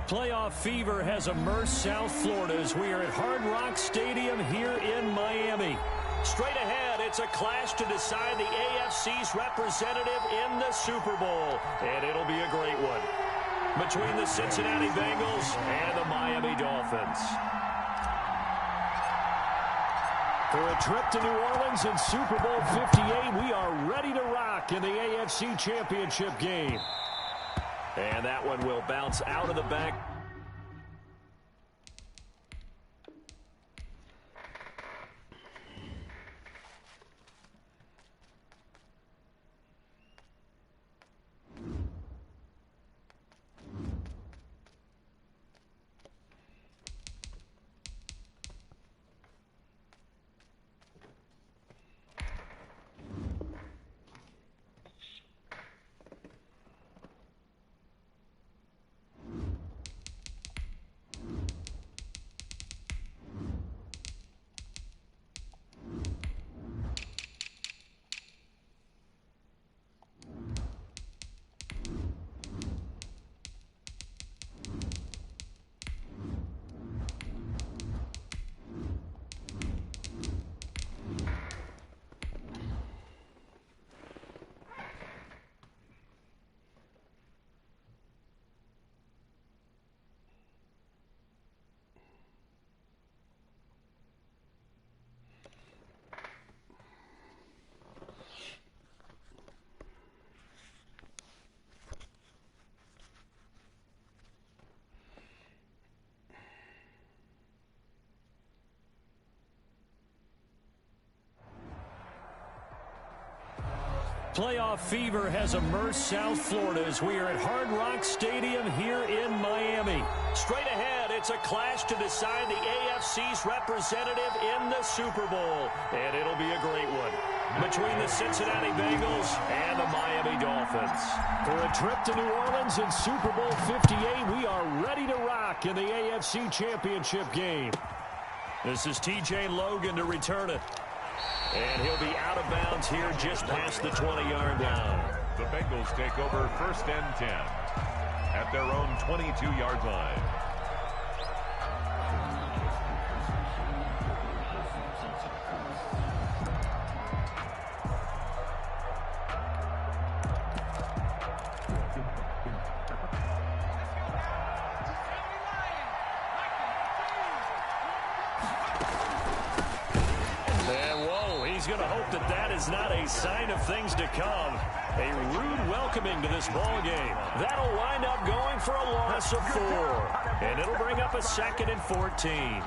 Playoff fever has immersed South Florida as we are at Hard Rock Stadium here in Miami. Straight ahead, it's a clash to decide the AFC's representative in the Super Bowl, and it'll be a great one between the Cincinnati Bengals and the Miami Dolphins. For a trip to New Orleans in Super Bowl 58, we are ready to rock in the AFC Championship game. And that one will bounce out of the back. Playoff fever has immersed South Florida as we are at Hard Rock Stadium here in Miami. Straight ahead, it's a clash to decide the AFC's representative in the Super Bowl, and it'll be a great one between the Cincinnati Bengals and the Miami Dolphins. For a trip to New Orleans in Super Bowl 58, we are ready to rock in the AFC Championship game. This is TJ Logan to return it. And he'll be out of bounds here just past the 20-yard line. The Bengals take over 1st and 10 at their own 22-yard line. Not a sign of things to come. A rude welcoming to this ball game. That'll wind up going for a loss of 4. And it'll bring up a 2nd and 14.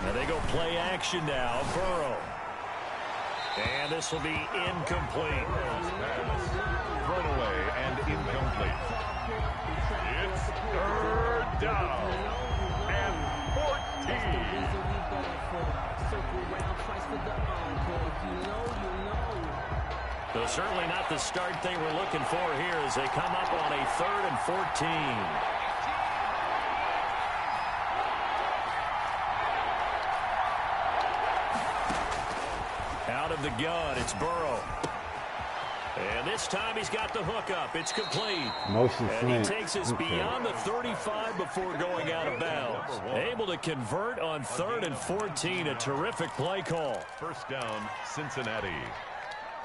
Now they go play action now. Burrow. And this will be incomplete. Thrown away and incomplete. It's 3rd down and 14. So certainly not the start they were looking for here as they come up on a 3rd and 14. Out of the gun, it's Burrow. And this time he's got the hook up. It's complete. And he takes us beyond the 35 before going out of bounds. Able to convert on 3rd and 14. A terrific play call. 1st down, Cincinnati.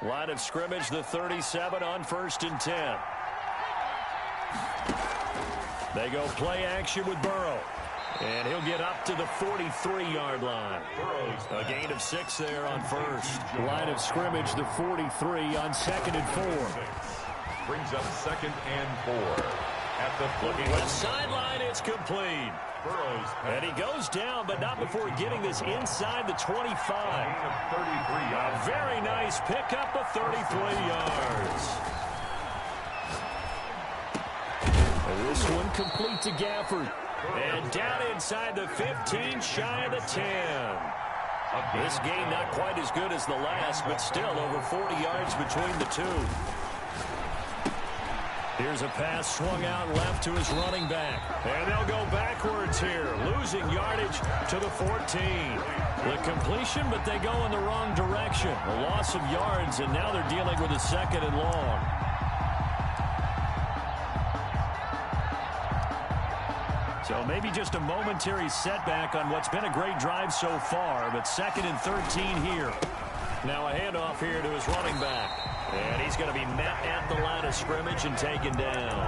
Line of scrimmage, the 37 on 1st and 10. They go play action with Burrow. And he'll get up to the 43-yard line. A gain of 6 there on 1st. Line of scrimmage, the 43 on 2nd and 4. Brings up 2nd and 4. At the looking left sideline, it's complete. Burrows. And he goes down, but not before getting this inside the 25. A very nice pickup of 33 yards. And this one complete to Gafford. And down inside the 15, shy of the 10. This game not quite as good as the last, but still over 40 yards between the two. Here's a pass swung out left to his running back. And they'll go backwards here, losing yardage to the 14. The completion, but they go in the wrong direction. A loss of yards, and now they're dealing with a 2nd and long. So maybe just a momentary setback on what's been a great drive so far, but 2nd and 13 here. Now a handoff here to his running back. And he's going to be met at the line of scrimmage and taken down.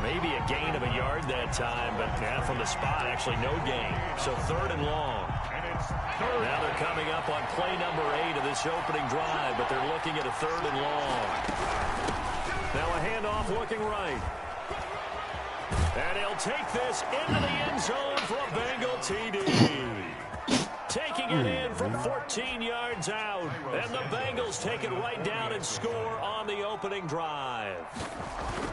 Maybe a gain of a yard that time, but from the spot, actually no gain. So 3rd and long. Now they're coming up on play number 8 of this opening drive, but they're looking at a 3rd and long. Now a handoff looking right. And he'll take this into the end zone for a Bengal TD. Taking it in from 14 yards out. And the Bengals take it right down and score on the opening drive.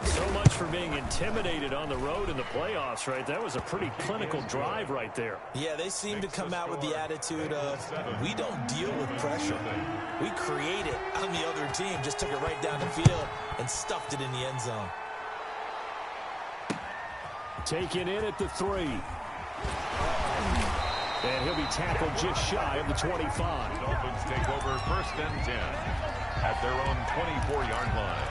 So much for being intimidated on the road in the playoffs, right? That was a pretty clinical drive right there. Yeah, they seem to come out with the attitude of, we don't deal with pressure. We create it on the other team. Just took it right down the field and stuffed it in the end zone. Taken in at the 3. And he'll be tackled just shy of the 25. Dolphins take over 1st and 10 at their own 24-yard line.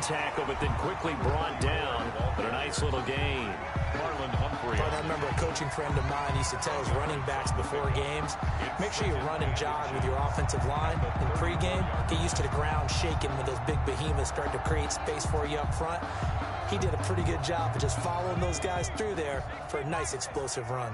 Tackle, but then quickly brought down, but a nice little gain. Marlon Humphrey. I remember a coaching friend of mine used to tell his running backs before games, make sure you run and jog with your offensive line in pregame. Get used to the ground shaking when those big behemoths start to create space for you up front. He did a pretty good job of just following those guys through there for a nice explosive run.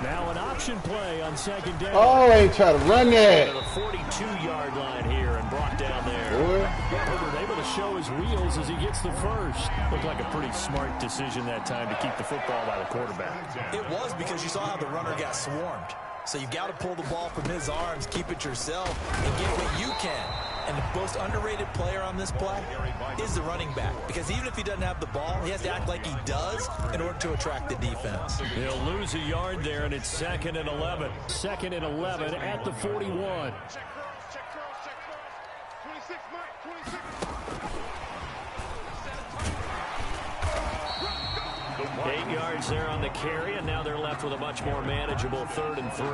Now an option play on 2nd down. Oh, they try to run that. To the 42-yard line here and brought down there. Herbert able to show his wheels as he gets the first. Looked like a pretty smart decision that time to keep the football by the quarterback. It was, because you saw how the runner got swarmed. So you've got to pull the ball from his arms, keep it yourself, and get what you can. And the most underrated player on this play is the running back. Because even if he doesn't have the ball, he has to act like he does in order to attract the defense. He'll lose a yard there, and it's 2nd and 11. 2nd and 11 at the 41. Eight yards there on the carry, and now they're left with a much more manageable 3rd and 3.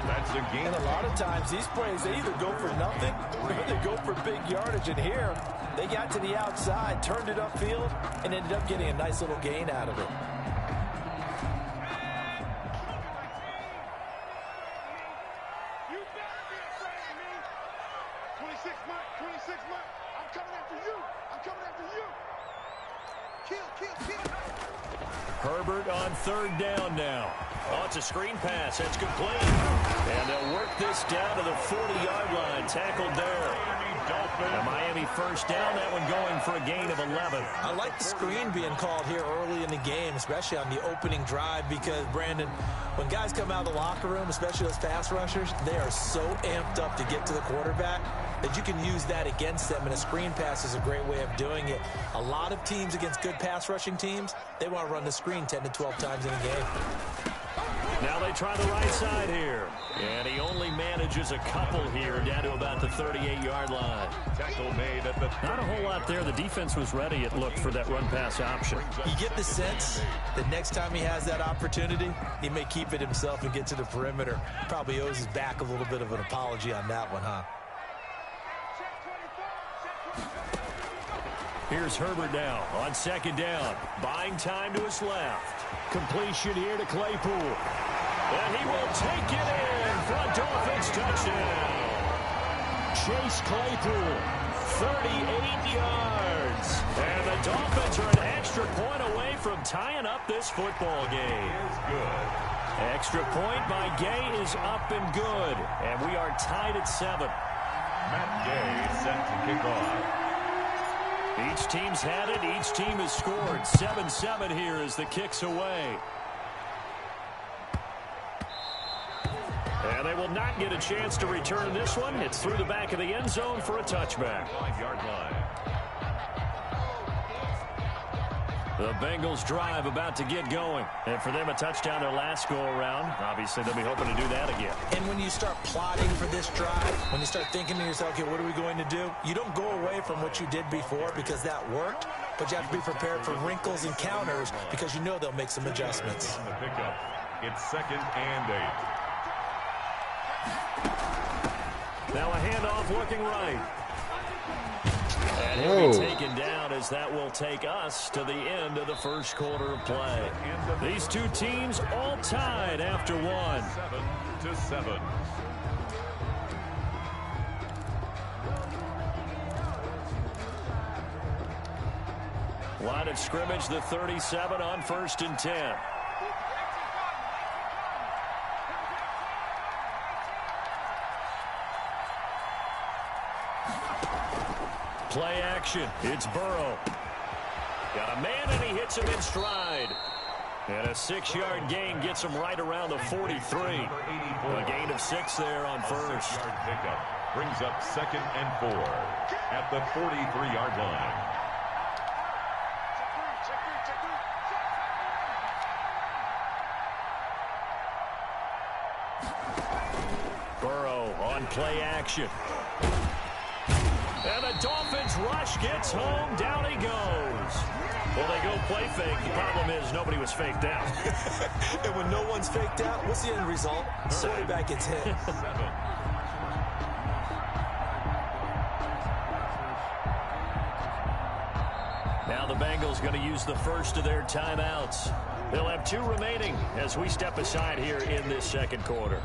That's the game. And a lot of times these plays, they either go for nothing or they go for big yardage. And here, they got to the outside, turned it upfield, and ended up getting a nice little gain out of it. Herbert on 3rd down now. Oh, it's a screen pass. That's complete. And they'll work this down to the 40-yard line. Tackled there. A Miami 1st down. That one going for a gain of 11. I like the screen being called here early in the game, especially on the opening drive, because, Brandon, when guys come out of the locker room, especially those pass rushers, they are so amped up to get to the quarterback that you can use that against them, and a screen pass is a great way of doing it. A lot of teams against good pass rushing teams, they want to run the screen 10 to 12 times in a game. Now they try the right side here. And he only manages a couple here down to about the 38-yard line. Tackle made at the Not a whole lot there. The defense was ready, it looked, for that run-pass option. You get the sense that next time he has that opportunity, he may keep it himself and get to the perimeter. Probably owes his back a little bit of an apology on that one, huh? Here's Herbert now on 2nd down. Buying time to his left. Completion here to Claypool. And he will take it in for a Dolphins touchdown. Chase Claypool, 38 yards. And the Dolphins are an extra point away from tying up this football game. good. Extra point by Gay is up and good. And we are tied at 7. Matt Gay set to kick off. Each team's had it. Each team has scored. 7-7 here as the kick's away. And they will not get a chance to return this one. It's through the back of the end zone for a touchback. 5-yard line. The Bengals drive about to get going. And for them, a touchdown their last go-around. Obviously, they'll be hoping to do that again. And when you start plotting for this drive, when you start thinking to yourself, okay, what are we going to do? You don't go away from what you did before because that worked, but you have to be prepared for wrinkles and counters because you know they'll make some adjustments. On the pickup, it's 2nd and 8. Now a handoff looking right. And he'll be taken down as that will take us to the end of the first quarter of play. These two teams all tied after one. 7-7. Line of scrimmage, the 37 on 1st and 10. Play action. It's Burrow. Got a man, and he hits him in stride. And a 6-yard gain gets him right around the 43. A gain of 6 there on first. 6-yard pickup brings up 2nd and 4 at the 43-yard line. Burrow on play action. And the Dolphins rush gets home. Down he goes. Well, they go play fake. The problem is nobody was faked out. And when no one's faked out, what's the end result? Quarterback gets hit. 7. Now the Bengals going to use the first of their timeouts. They'll have 2 remaining as we step aside here in this second quarter.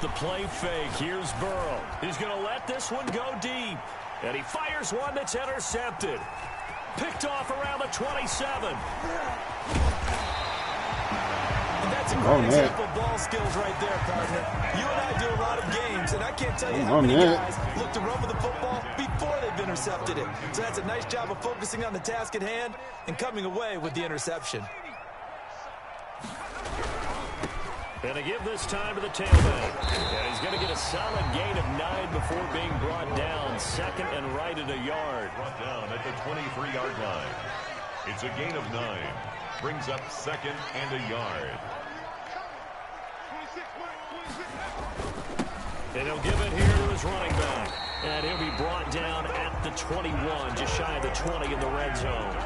The play fake. Here's Burrow. He's going to let this one go deep. And he fires one that's intercepted. Picked off around the 27. And that's a great example of ball skills right there, partner. You and I do a lot of games, and I can't tell you how many guys look to run with the football before they've intercepted it. So that's a nice job of focusing on the task at hand and coming away with the interception. And to give this time to the tailback. And he's going to get a solid gain of 9 before being brought down. 2nd and right at a yard. Brought down at the 23-yard line. It's a gain of 9. Brings up 2nd and a yard. And he'll give it here to his running back. And he'll be brought down at the 21, just shy of the 20 in the red zone.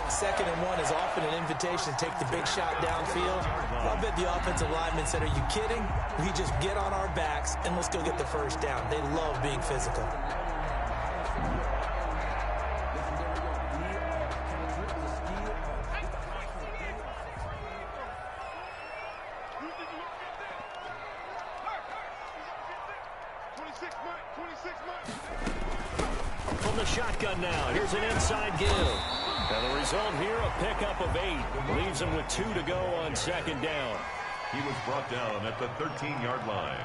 2nd and 1 is often an invitation to take the big shot downfield. I bet the offensive linemen said, are you kidding? We just get on our backs and let's go get the first down. They love being physical. From the shotgun now, here's an inside give. And the result here, a pickup of 8. Leaves him with 2 to go on 2nd down. He was brought down at the 13-yard line.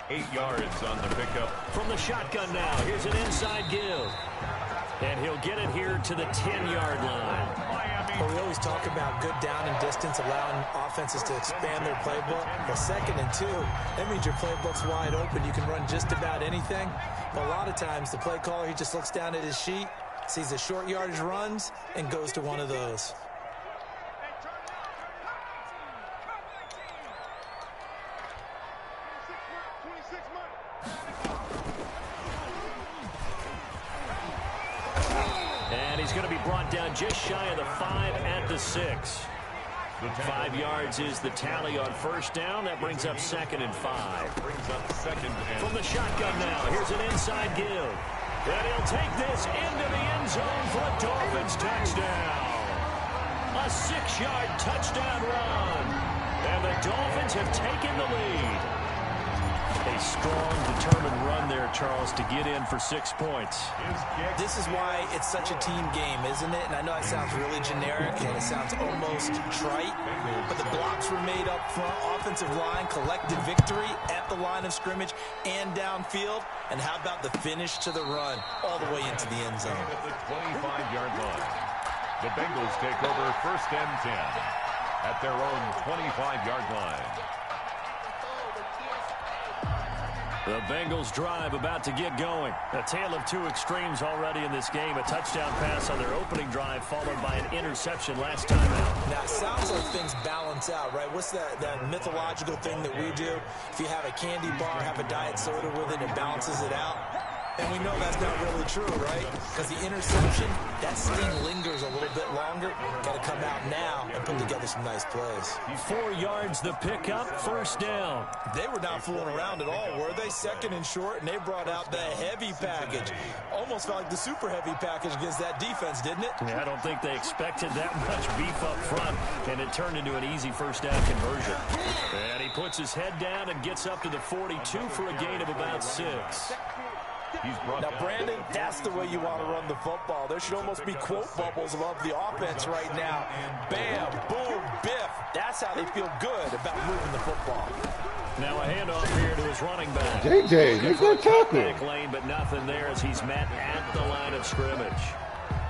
8 yards on the pickup. From the shotgun now, here's an inside give. And he'll get it here to the 10-yard line. Well, we always talk about good down and distance, allowing offenses to expand their playbook. Well, 2nd and 2, that means your playbook's wide open. You can run just about anything. But a lot of times, the play caller, he just looks down at his sheet, sees the short yardage runs, and goes to one of those. And he's going to be brought down just shy of the 5 at the 6. 5 yards is the tally on 1st down. That brings up 2nd and 5. Brings up 2nd and... From the shotgun now, here's an inside give. And he'll take this into the end zone for a Dolphins touchdown. A 6-yard touchdown run. And the Dolphins have taken the lead. A strong, determined run there, Charles, to get in for 6 points. This is why it's such a team game, isn't it? And I know it sounds really generic and it sounds almost trite, but the blocks were made up front. Offensive line collected victory at the line of scrimmage and downfield. And how about the finish to the run all the way into the end zone? At the 25-yard line, the Bengals take over 1st and 10 at their own 25-yard line. The Bengals drive about to get going. A tale of two extremes already in this game. A touchdown pass on their opening drive followed by an interception last time out. Now, it sounds like things balance out, right? What's that mythological thing that we do? If you have a candy bar, have a diet soda with it, it balances it out. And we know that's not really true, right? Because the interception, that sting lingers a little bit longer. Got to come out now and put together some nice plays. 4 yards the pickup, 1st down. They were not fooling around at all, were they? 2nd and short, and they brought out the heavy package. Almost felt like the super heavy package against that defense, didn't it? Yeah, I don't think they expected that much beef up front, and it turned into an easy 1st down conversion. And he puts his head down and gets up to the 42 for a gain of about 6. Now, Brandon, that's the way you want to run the football. There should almost be quote bubbles above the offense right now. Bam, boom, biff. That's how they feel good about moving the football. Now a handoff here to his running back. JJ, make that tackle. Back lane, but nothing there as he's met at the line of scrimmage.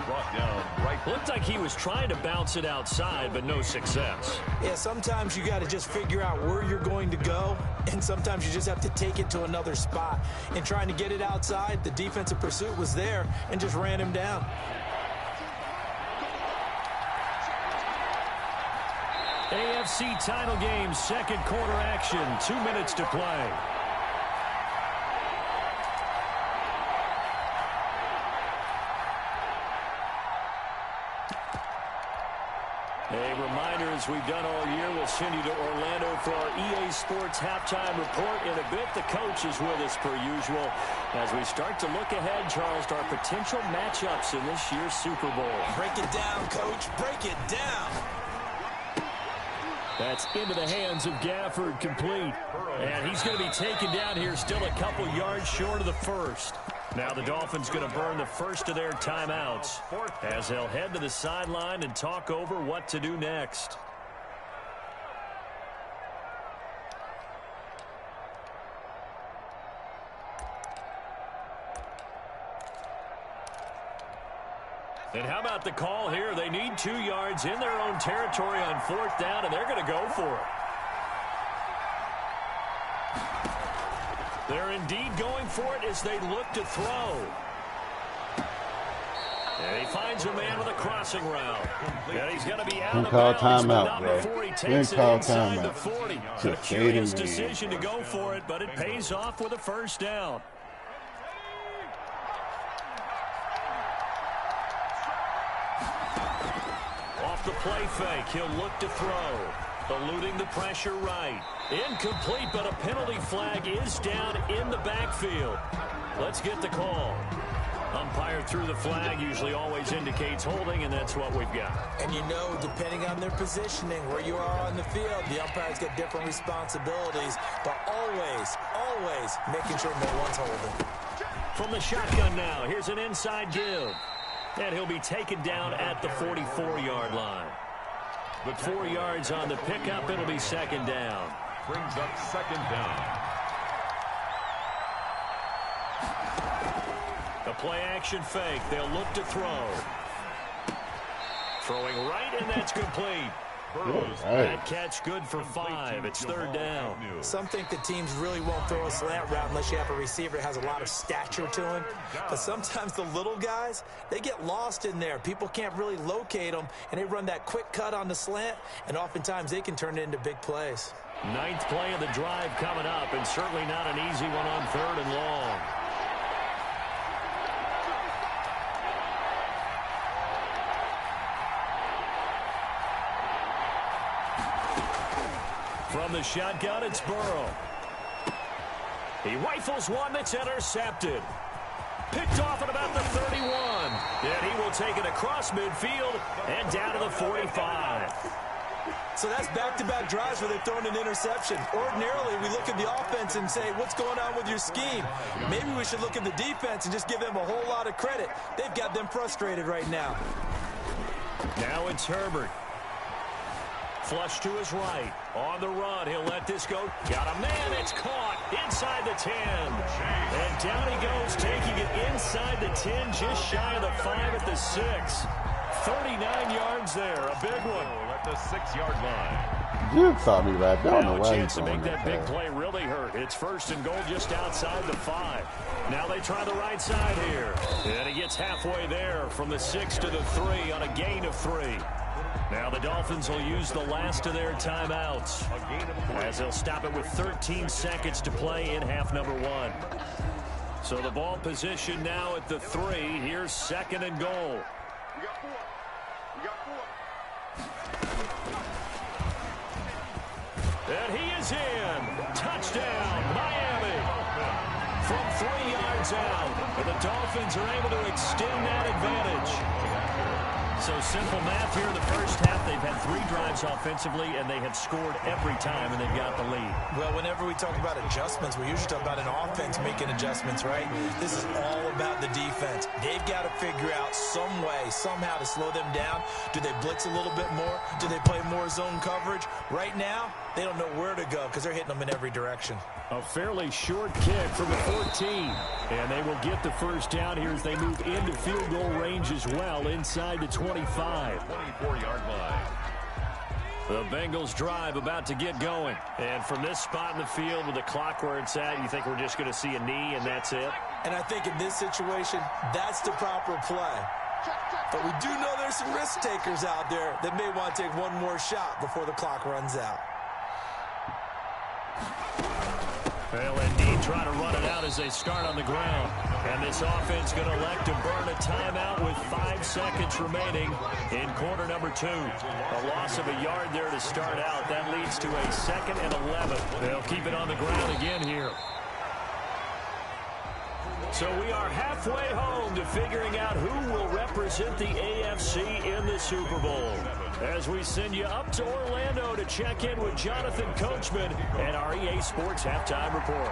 Brought down right. Looked like he was trying to bounce it outside, but no success. Yeah, sometimes you got to just figure out where you're going to go, and sometimes you just have to take it to another spot. And trying to get it outside, the defensive pursuit was there and just ran him down. AFC title game, 2nd quarter action, 2 minutes to play. A reminder, as we've done all year, we'll send you to Orlando for our EA Sports halftime report. In a bit, the coach is with us per usual as we start to look ahead, Charles, to our potential matchups in this year's Super Bowl. Break it down, Coach. Break it down. That's into the hands of Gafford, complete. And he's going to be taken down here, still a couple yards short of the 1st. Now the Dolphins going to burn the 1st of their timeouts as they'll head to the sideline and talk over what to do next. And how about the call here? They need 2 yards in their own territory on 4th down, and they're going to go for it. They're indeed going for it as they look to throw. And he finds a man with a crossing route. And he's going to be out of bounds, but not before he takes it inside the 40. A curious decision to go for it, but it pays off with a 1st down. Off the play fake, he'll look to throw. Eluding the pressure right. Incomplete, but a penalty flag is down in the backfield. Let's get the call. Umpire threw the flag, usually always indicates holding, and that's what we've got. And you know, depending on their positioning, where you are on the field, the umpires get different responsibilities, but always making sure no one's holding. From the shotgun now, here's an inside give. And he'll be taken down at the 44-yard line. But 4 yards on the pickup, it'll be 2nd down. Brings up 2nd down. The play-action fake. They'll look to throw. Throwing right, and that's complete. That catch good for 5. It's 3rd down. Some think that teams really won't throw a slant route unless you have a receiver that has a lot of stature to him. But sometimes the little guys, they get lost in there. People can't really locate them, and they run that quick cut on the slant, and oftentimes they can turn it into big plays. 9th play of the drive coming up, and certainly not an easy one on 3rd and long. From the shotgun, it's Burrow. He rifles one that's intercepted. Picked off at about the 31. And he will take it across midfield and down to the 45. So that's back-to-back drives where they've thrown an interception. Ordinarily, we look at the offense and say, what's going on with your scheme? Maybe we should look at the defense and just give them a whole lot of credit. They've got them frustrated right now. Now it's Herbert. Flush to his right. On the run, he'll let this go. Got a man, it's caught inside the 10. And down he goes, taking it inside the 10, just shy of the 5 at the 6. 39 yards there, a big one. At the 6-yard line. You taught me that. I don't know why chance he's to going make that big fast. play really hurt. It's 1st and goal just outside the 5. Now they try the right side here. And he gets halfway there from the 6 to the 3 on a gain of 3. Now the Dolphins will use the last of their timeouts, as they'll stop it with 13 seconds to play in half number 1. So the ball position now at the 3. Here's 2nd and goal. And he is in. Touchdown, Miami. From 3 yards out. And the Dolphins are able to extend that advantage. So simple math here in the first half. They've had 3 drives offensively, and they have scored every time, and they've got the lead. Well, whenever we talk about adjustments, we usually talk about an offense making adjustments, right? This is all about the defense. They've got to figure out some way, somehow to slow them down. Do they blitz a little bit more? Do they play more zone coverage? Right now, they don't know where to go because they're hitting them in every direction. A fairly short kick from the 14. And they will get the first down here as they move into field goal range as well, inside the 25. 24-yard line. The Bengals drive about to get going. And from this spot in the field with the clock where it's at, you think we're just going to see a knee and that's it? And I think in this situation, that's the proper play. But we do know there's some risk takers out there that may want to take one more shot before the clock runs out. They'll indeed try to run it out as they start on the ground. And this offense going to elect to burn a timeout with 5 seconds remaining in quarter number 2. A loss of a yard there to start out. That leads to a 2nd and 11. They'll keep it on the ground again here. So we are halfway home to figuring out who will represent the AFC in the Super Bowl. As we send you up to Orlando to check in with Jonathan Coachman and our EA Sports Halftime Report.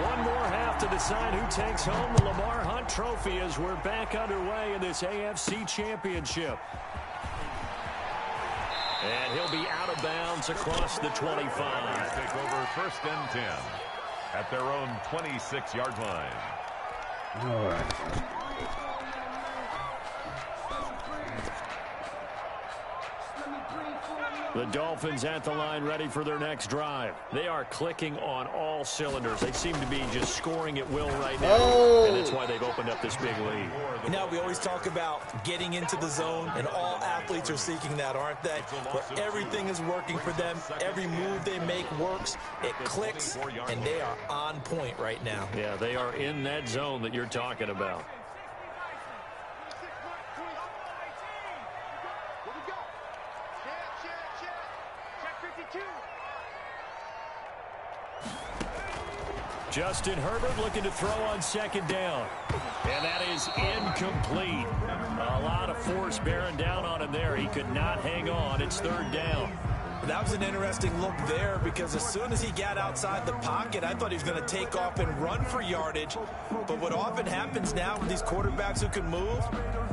One more half to decide who takes home the Lamar Hunt Trophy as we're back underway in this AFC Championship. And he'll be out of bounds across the 25. Take over 1st and 10 at their own 26-yard line. All right. The Dolphins at the line ready for their next drive. They are clicking on all cylinders. They seem to be just scoring at will right now. And that's why they've opened up this big lead. Now we always talk about getting into the zone, and all athletes are seeking that, aren't they? Where everything is working for them. Every move they make works. It clicks, and they are on point right now. Yeah, they are in that zone that you're talking about. Justin Herbert looking to throw on 2nd down. And that is incomplete. A lot of force bearing down on him there. He could not hang on. It's 3rd down. That was an interesting look there because as soon as he got outside the pocket, I thought he was going to take off and run for yardage. But what often happens now with these quarterbacks who can move,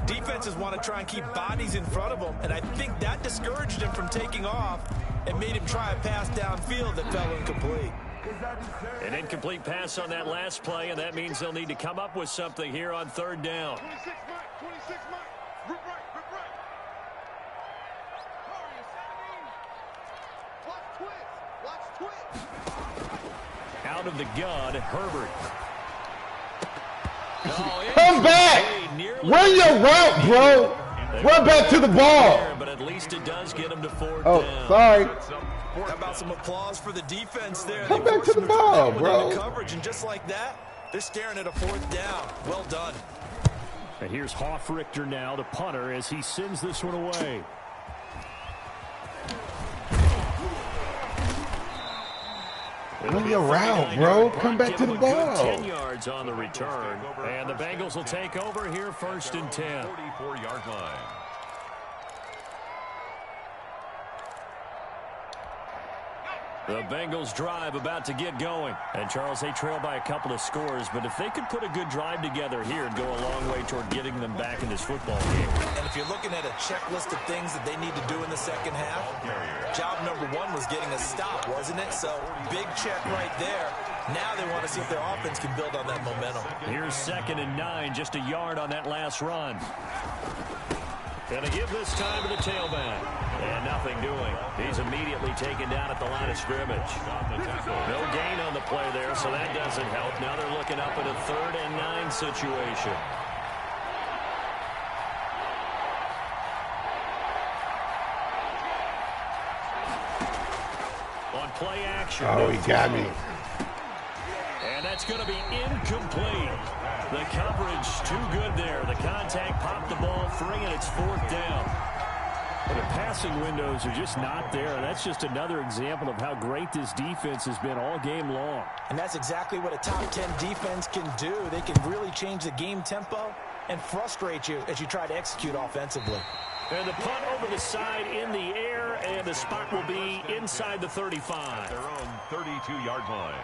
defenses want to try and keep bodies in front of them. And I think that discouraged him from taking off and made him try a pass downfield that fell incomplete. An incomplete pass on that last play, and that means they'll need to come up with something here on 3rd down. 26 Mike. Rip right. Watch twist. Out of the gun, Herbert. Come back! Run your route, bro! Run back to the ball! But at least it does get him to 4th Oh, down. sorry. How about some applause for the defense there? Come They back to forced the him turn ball, that one bro. into coverage, and just like that, they're staring at a 4th down. Well done. And here's Hoff-Richter now, the punter, as he sends this one away. Run your route, bro. Come back to the Give him a good ball. 10 yards on the return. And the Bengals will take over here 1st and 10. 44-yard line. The Bengals drive about to get going. And, Charles, they trail by a couple of scores, but if they could put a good drive together here and go a long way toward getting them back in this football game. And if you're looking at a checklist of things that they need to do in the second half, job number one was getting a stop, wasn't it? So, big check right there. Now they want to see if their offense can build on that momentum. Here's 2nd and 9, just a yard on that last run. Gonna give this time to the tailback. And nothing doing. He's immediately taken down at the line of scrimmage. No gain on the play there, so that doesn't help. Now they're looking up at a 3rd and 9 situation. On play action. Oh, he got me. And that's going to be incomplete. The coverage too good there. The contact popped the ball free, and it's 4th down. The passing windows are just not there. That's just another example of how great this defense has been all game long. And that's exactly what a top 10 defense can do. They can really change the game tempo and frustrate you as you try to execute offensively. And the punt over the side in the air, and the spot will be inside the 35. Their own 32-yard line.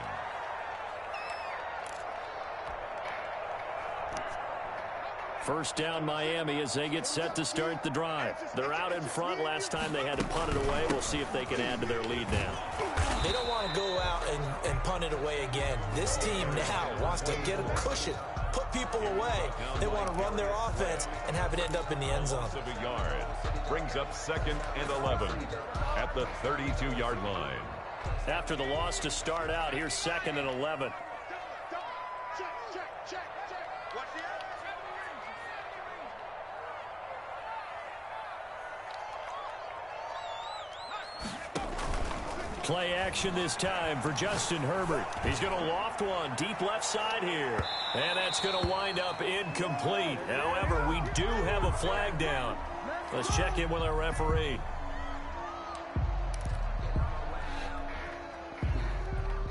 First down Miami as they get set to start the drive. They're out in front. Last time they had to punt it away. We'll see if they can add to their lead now. They don't want to go out and punt it away again. This team now wants to get a cushion, put people away. They want to run their offense and have it end up in the end zone. Of a yard. Brings up 2nd and 11 at the 32-yard line. After the loss to start out, here's 2nd and 11. Play action this time for Justin Herbert. He's going to loft one deep left side here. And that's going to wind up incomplete. However, we do have a flag down. Let's check in with our referee.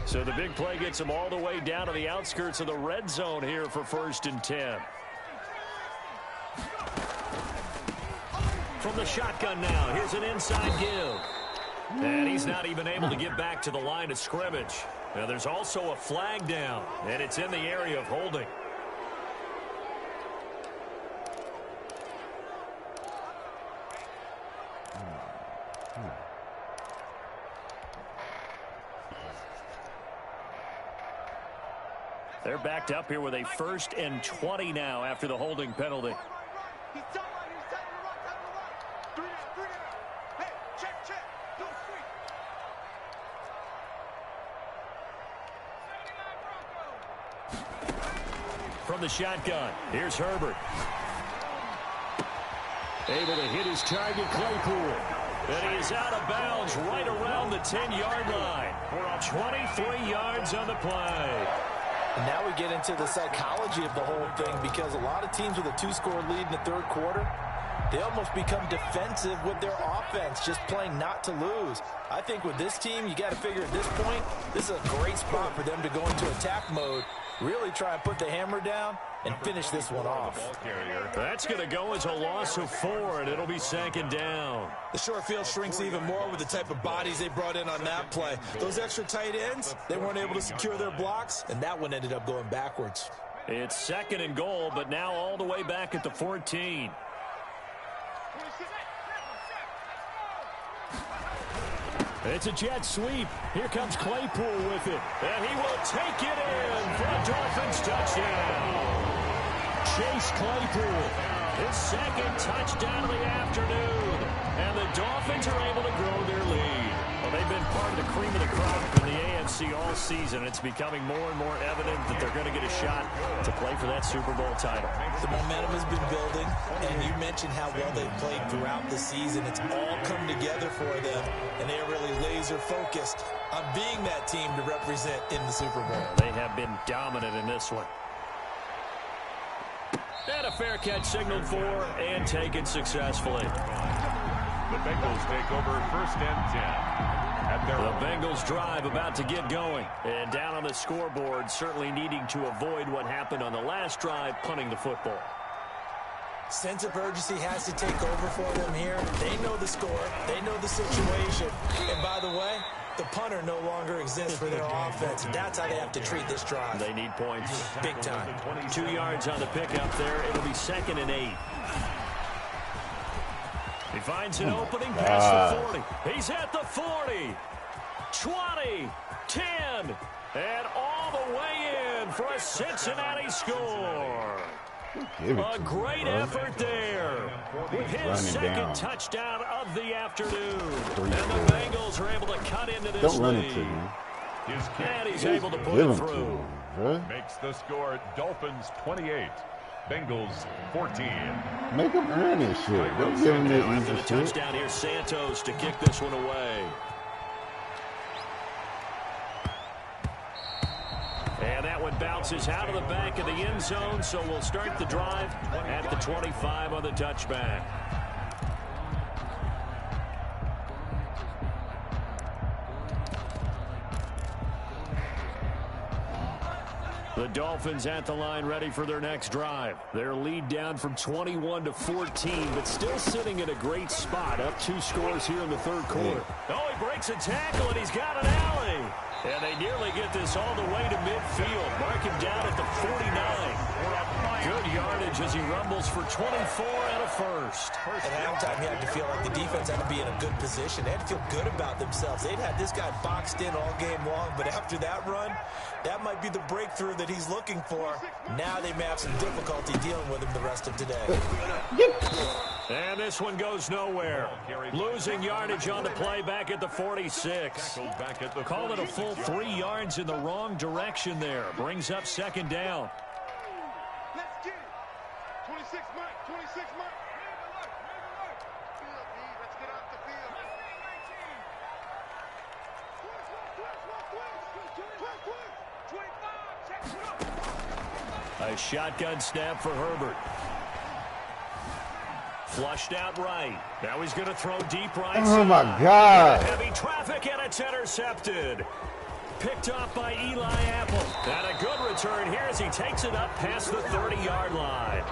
So the big play gets him all the way down to the outskirts of the red zone here for 1st and 10. From the shotgun now, here's an inside give. And he's not even able to get back to the line of scrimmage. Now there's also a flag down, and it's in the area of holding. They're backed up here with a 1st and 20 now after the holding penalty. He's done right, he's done right, 3 down. Hey, check, do a sweep. From the shotgun, here's Herbert. Able to hit his target, Claypool. And he is out of bounds right around the 10-yard line. For 23 yards on the play. And now we get into the psychology of the whole thing, because a lot of teams with a 2-score lead in the 3rd quarter, they almost become defensive with their offense, just playing not to lose. I think with this team, you got to figure at this point, this is a great spot for them to go into attack mode, really try and put the hammer down and finish this one off. That's going to go as a loss of 4, and it'll be 2nd down. The short field shrinks even more with the type of bodies they brought in on that play. Those extra tight ends, they weren't able to secure their blocks, and that one ended up going backwards. It's 2nd and goal, but now all the way back at the 14. It's a jet sweep. Here comes Claypool with it. And he will take it in for a Dolphins touchdown. Chase Claypool, his 2nd touchdown of the afternoon. And the Dolphins are able to grow their lead. Well, they've been part of the cream of the crop in the AFC all season. It's becoming more and more evident that they're going to get a shot to play for that Super Bowl title. The momentum has been building, and you mentioned how well they've played throughout the season. It's all come together for them, and they are really laser focused on being that team to represent in the Super Bowl. They have been dominant in this one. And a fair catch signaled for and taken successfully. The Bengals take over 1st and 10. The Bengals drive about to get going. And down on the scoreboard, certainly needing to avoid what happened on the last drive, punting the football. Sense of urgency has to take over for them here. They know the score. They know the situation. And by the way, the punter no longer exists for their offense. That's how they have to treat this drive. They need points. Big time. 2 yards on the pickup there. It'll be 2nd and 8. He finds an opening past the 40. He's at the 40. 20. 10. And all the way in for a Cincinnati score. A great effort there with his second touchdown of the afternoon. And the Bengals are able to cut into this lead. And he's able to put it through. Makes the score Dolphins 28, Bengals 14. Make them earn this shit. Don't give them that After the touchdown, here's Santos to kick this one away. And that one bounces out of the back of the end zone, so we'll start the drive at the 25 on the touchback. The Dolphins at the line ready for their next drive. Their lead down from 21 to 14, but still sitting in a great spot. Up 2 scores here in the third quarter. Oh, he breaks a tackle, and he's got an alley. And they nearly get this all the way to midfield. Mark him down at the 49. Good yardage as he rumbles for 24 and a first. At halftime, he had to feel like the defense had to be in a good position. They had to feel good about themselves. They'd had this guy boxed in all game long, but after that run, that might be the breakthrough that he's looking for. Now they may have some difficulty dealing with him the rest of today. And this one goes nowhere. Losing yardage on the play back at the 46. Call it a full 3 yards in the wrong direction there. Brings up 2nd down. Let's get it. 26 mark, 26 mark. Field, D. Let's get off the field. A shotgun snap for Herbert. Flushed out right. Now he's going to throw deep right. Oh, my God. Heavy traffic, and it's intercepted. Picked up by Eli Apple. And a good return here as he takes it up past the 30-yard line.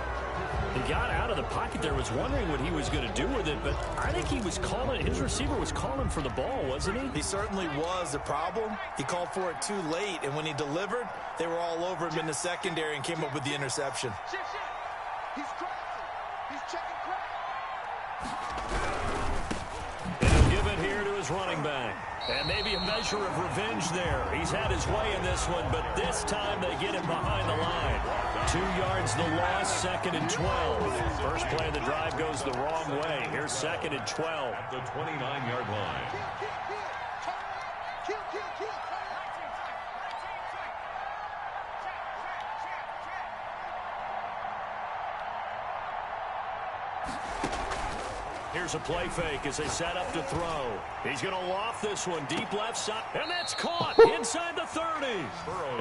He got out of the pocket there, was wondering what he was going to do with it, but I think he was calling, his receiver was calling for the ball, wasn't he? He certainly was. The problem, he called for it too late, and when he delivered, they were all over him in the secondary and came up with the interception. Shit. He's crossing. He's checking crack. And he'll give it here to his running back. And maybe a measure of revenge there. He's had his way in this one, but this time they get him behind the line. 2 yards the loss, 2nd and 12. First play of the drive goes the wrong way. Here's 2nd and 12. At the 29-yard line. Kill. Here's a play fake as they set up to throw. He's going to loft this one deep left side, and that's caught inside the 30.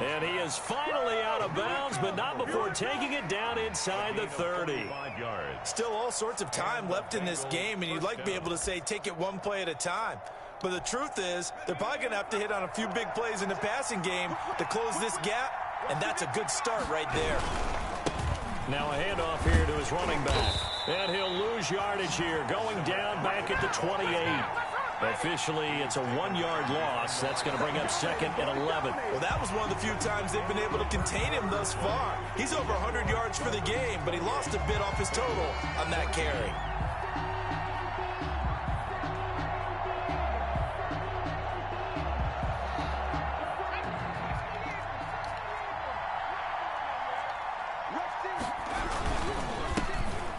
And he is finally out of bounds, but not before taking it down inside the 30. 5 yards. Still all sorts of time left in this game, and you'd like to be able to say take it one play at a time. But the truth is, they're probably going to have to hit on a few big plays in the passing game to close this gap, and that's a good start right there. Now a handoff here to his running back. And he'll lose yardage here, going down back at the 28. Officially, it's a 1-yard loss. That's going to bring up 2nd and 11. Well, that was one of the few times they've been able to contain him thus far. He's over 100 yards for the game, but he lost a bit off his total on that carry.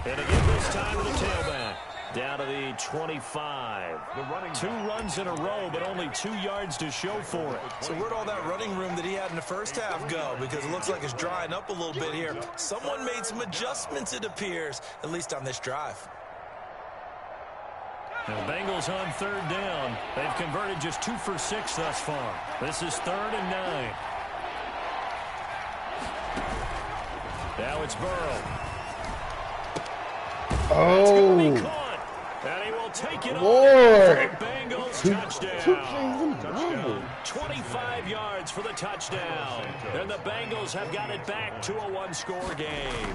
And again this time to the tailback. Down to the 25. 2 runs in a row, but only 2 yards to show for it. So where'd all that running room that he had in the first half go? Because it looks like it's drying up a little bit here. Someone made some adjustments, it appears, at least on this drive. The Bengals on 3rd down. They've converted just 2 for 6 thus far. This is 3rd and 9. Now it's Burrow. Oh, And he will take it Lord. on. Bengals Two touchdown. plays in a row. 25 yards for the touchdown. And the Bengals have got it back to a 1-score game.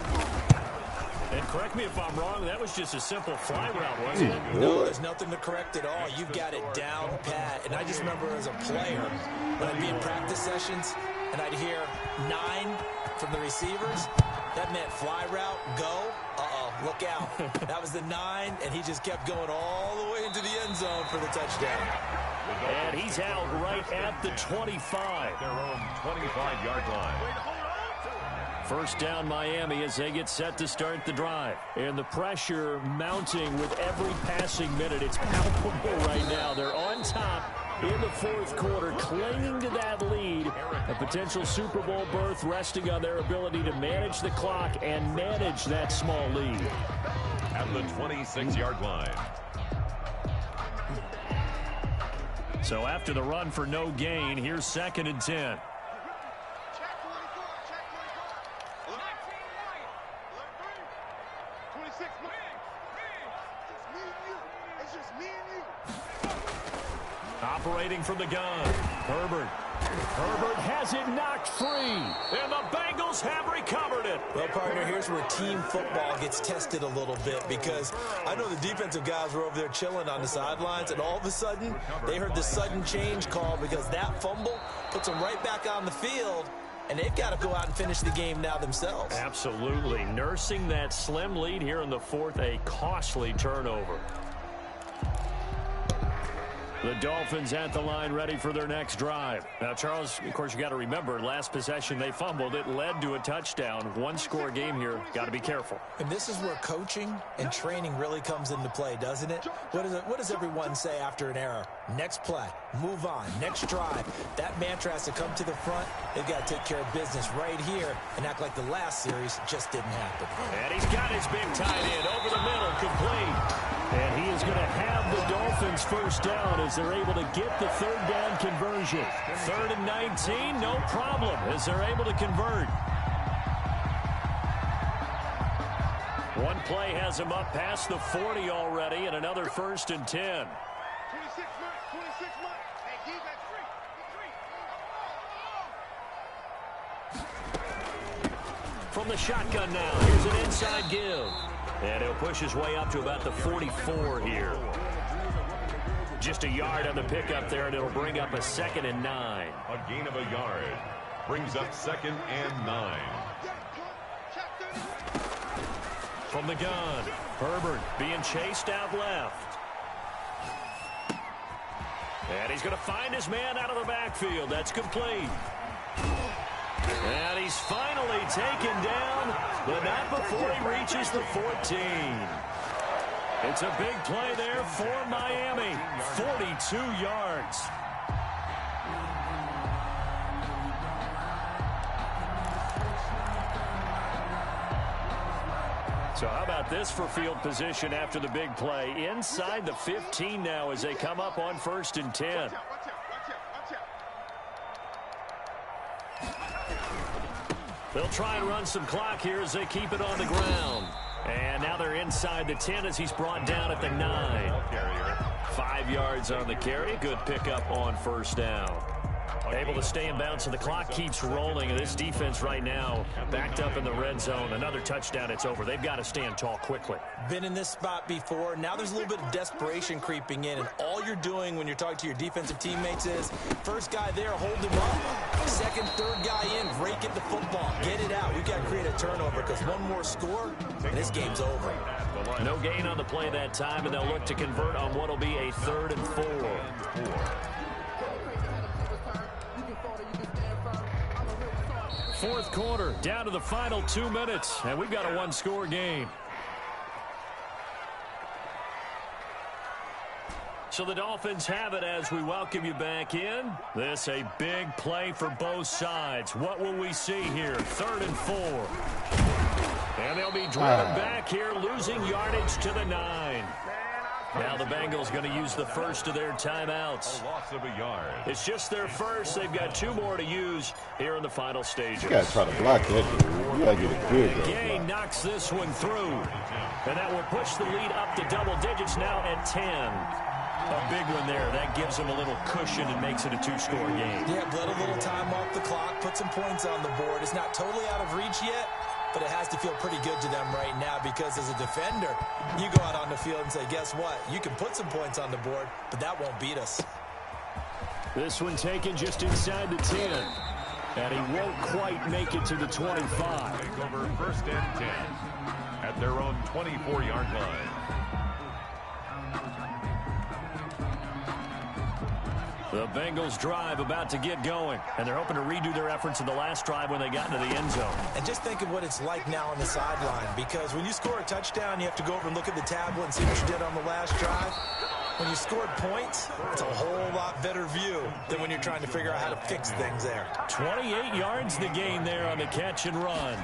And correct me if I'm wrong, that was just a simple fly route, wasn't it? No, there's nothing to correct at all. You've got it down pat. And I just remember as a player, when I'd be in practice sessions, and I'd hear 9 from the receivers, that meant fly route, go, look out. That was the 9, and he just kept going all the way into the end zone for the touchdown. And he's out right at the 25. Their own 25-yard line. First down Miami as they get set to start the drive. And the pressure mounting with every passing minute. It's palpable right now. They're on top in the fourth quarter, clinging to that lead. A potential Super Bowl berth resting on their ability to manage the clock and manage that small lead. At the 26-yard line. So after the run for no gain, here's 2nd and 10. Operating from the gun, Herbert. Herbert has it knocked free, and the Bengals have recovered it. Well, partner, here's where team football gets tested a little bit, because I know the defensive guys were over there chilling on the sidelines, and all of a sudden, they heard the sudden change call because that fumble puts them right back on the field, and they've got to go out and finish the game now themselves. Absolutely. Nursing that slim lead here in the fourth, a costly turnover. The Dolphins at the line, ready for their next drive. Now, Charles, of course, you got to remember, last possession they fumbled. It led to a touchdown. One-score game here. Got to be careful. And this is where coaching and training really comes into play, doesn't it? What does everyone say after an error? Next play, move on, next drive. That mantra has to come to the front. They've got to take care of business right here and act like the last series just didn't happen. And he's got his big tight end over the middle, complete. And he is going to have the Dolphins first down as they're able to get the third down conversion. 3rd and 19, no problem as they're able to convert. One play has him up past the 40 already, and another 1st and 10. 26 months. Hey, defense free. From the shotgun now, here's an inside give. And he'll push his way up to about the 44 here. Just a yard on the pickup there, and it'll bring up a 2nd and 9. A gain of a yard. Brings up 2nd and 9. From the gun, Herbert being chased out left. And he's going to find his man out of the backfield. That's complete. And he's finally taken down, but not before he reaches the 14. It's a big play there for Miami. 42 yards. So how about this for field position after the big play? Inside the 15 now as they come up on 1st and 10. They'll try and run some clock here as they keep it on the ground. And now they're inside the 10 as he's brought down at the 9. 5 yards on the carry. Good pickup on 1st down. Able to stay in bounds, and the clock keeps rolling. And this defense right now backed up in the red zone. Another touchdown, it's over. They've got to stand tall quickly. Been in this spot before. Now there's a little bit of desperation creeping in, and all you're doing when you're talking to your defensive teammates is first guy there, hold him up. Second, third guy in, rake at the football. Get it out. We've got to create a turnover because one more score, and this game's over. No gain on the play that time, and they'll look to convert on what will be a 3rd and 4. Fourth quarter, down to the final 2 minutes, and we've got a one-score game. So the Dolphins have it as we welcome you back in. This a big play for both sides. What will we see here? 3rd and 4. And they'll be driven back here, losing yardage to the 9. Now the Bengals going to use the first of their timeouts. A loss of a yard. It's just their first. They've got 2 more to use here in the final stages. You gotta try to block that, dude. You gotta get it good, though. Gay knocks this one through. And that will push the lead up to double digits now at 10. A big one there. That gives them a little cushion and makes it a 2-score game. Yeah, let a little time off the clock, put some points on the board. It's not totally out of reach yet, but it has to feel pretty good to them right now because as a defender, you go out on the field and say, guess what? You can put some points on the board, but that won't beat us. This one taken just inside the 10. And he won't quite make it to the 25. Take over first and 10 at their own 24-yard line. The Bengals drive about to get going, and they're hoping to redo their efforts in the last drive when they got into the end zone. And just think of what it's like now on the sideline, because when you score a touchdown, you have to go over and look at the tablet and see what you did on the last drive. When you scored points, it's a whole lot better view than when you're trying to figure out how to fix things there. 28 yards the gain there on the catch and run.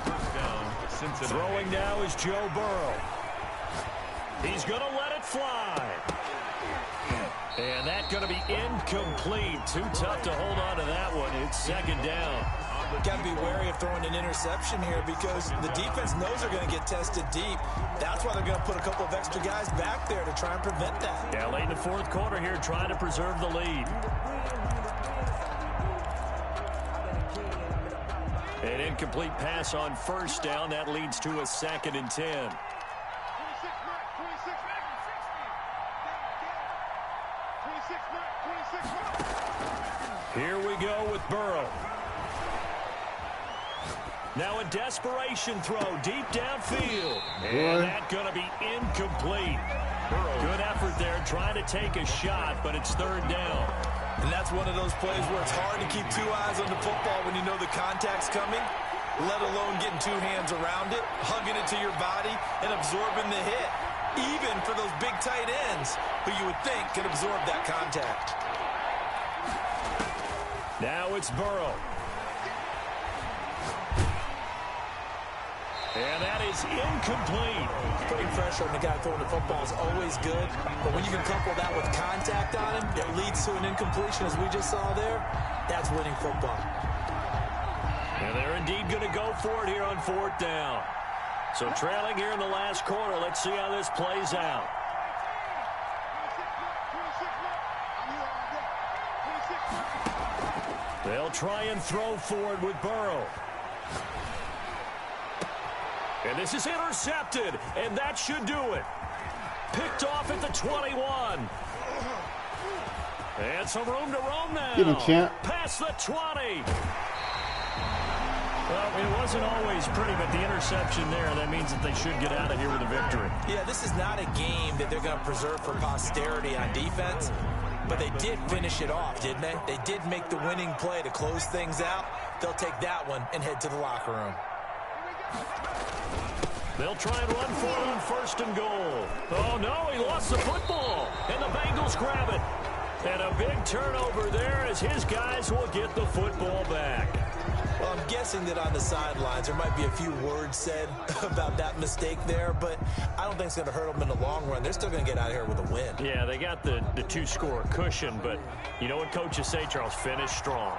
Throwing now is Joe Burrow. He's going to let it fly. And that's going to be incomplete. Too tough to hold on to that one. It's second down. Got to be wary of throwing an interception here because the defense knows they're going to get tested deep. That's why they're going to put a couple of extra guys back there to try and prevent that. Yeah, late in the fourth quarter here, trying to preserve the lead. An incomplete pass on first down. That leads to a second and 10. Here we go with Burrow. Now a desperation throw deep downfield. And that's going to be incomplete. Good effort there trying to take a shot, but it's third down. And that's one of those plays where it's hard to keep two eyes on the football when you know the contact's coming, let alone getting two hands around it, hugging it to your body, and absorbing the hit. Even for those big tight ends who you would think can absorb that contact. Now it's Burrow. And that is incomplete. Putting pressure on the guy throwing the football is always good, but when you can couple that with contact on him, it leads to an incompletion, as we just saw there. That's winning football. And they're indeed going to go for it here on fourth down. So trailing here in the last quarter, let's see how this plays out. They'll try and throw forward with Burrow. And this is intercepted, and that should do it. Picked off at the 21. And some room to roam now. Give him, champ. Past the 20. Well, it wasn't always pretty, but the interception there, that means that they should get out of here with a victory. Yeah, this is not a game that they're going to preserve for posterity on defense, but they did finish it off, didn't they? They did make the winning play to close things out. They'll take that one and head to the locker room. They'll try and run for it on first and goal. Oh, no, he lost the football, and the Bengals grab it. And a big turnover there as his guys will get the football back. Well, I'm guessing that on the sidelines there might be a few words said about that mistake there, but I don't think it's going to hurt them in the long run. They're still going to get out of here with a win. Yeah, they got the two-score cushion, but you know what coaches say, Charles? Finish strong.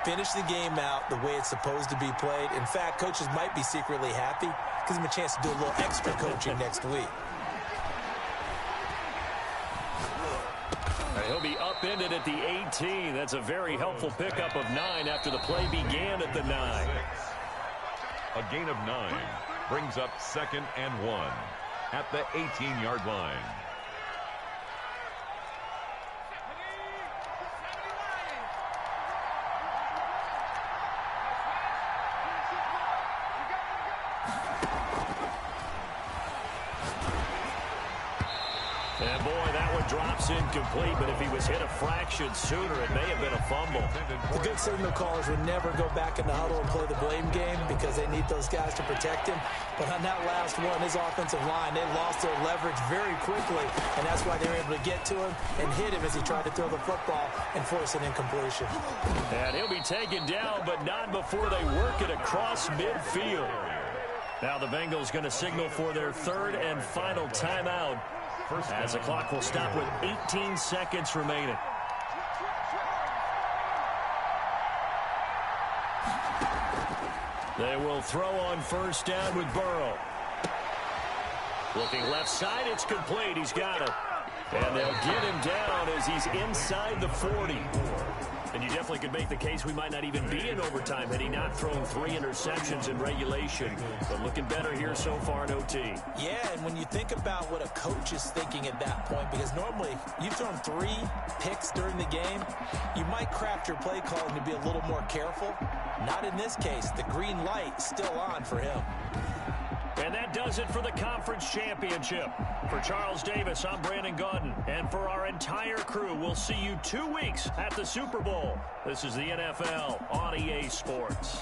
Finish the game out the way it's supposed to be played. In fact, coaches might be secretly happy. Gives them a chance to do a little extra coaching next week. He'll be upended at the 18. That's a very helpful pickup of 9 after the play began at the 9. A gain of 9 brings up second and 1 at the 18-yard line. And boy, that one drops incomplete, but if he was hit a fraction sooner, it may have been a fumble. The good signal callers would never go back in the huddle and play the blame game because they need those guys to protect him. But on that last one, his offensive line, they lost their leverage very quickly, and that's why they were able to get to him and hit him as he tried to throw the football and force an incompletion. And he'll be taken down, but not before they work it across midfield. Now the Bengals going to signal for their third and final timeout, as the clock will stop with 18 seconds remaining. They will throw on first down with Burrow. Looking left side, it's complete. He's got it. And they'll get him down as he's inside the 40. And you definitely could make the case we might not even be in overtime had he not thrown 3 interceptions in regulation. But looking better here so far in OT. Yeah, and when you think about what a coach is thinking at that point, because normally you've thrown 3 picks during the game, you might craft your play calling to be a little more careful. Not in this case. The green light still on for him. And that does it for the conference championship. For Charles Davis, I'm Brandon Gaudin. And for our entire crew, we'll see you 2 weeks at the Super Bowl. This is the NFL on EA Sports.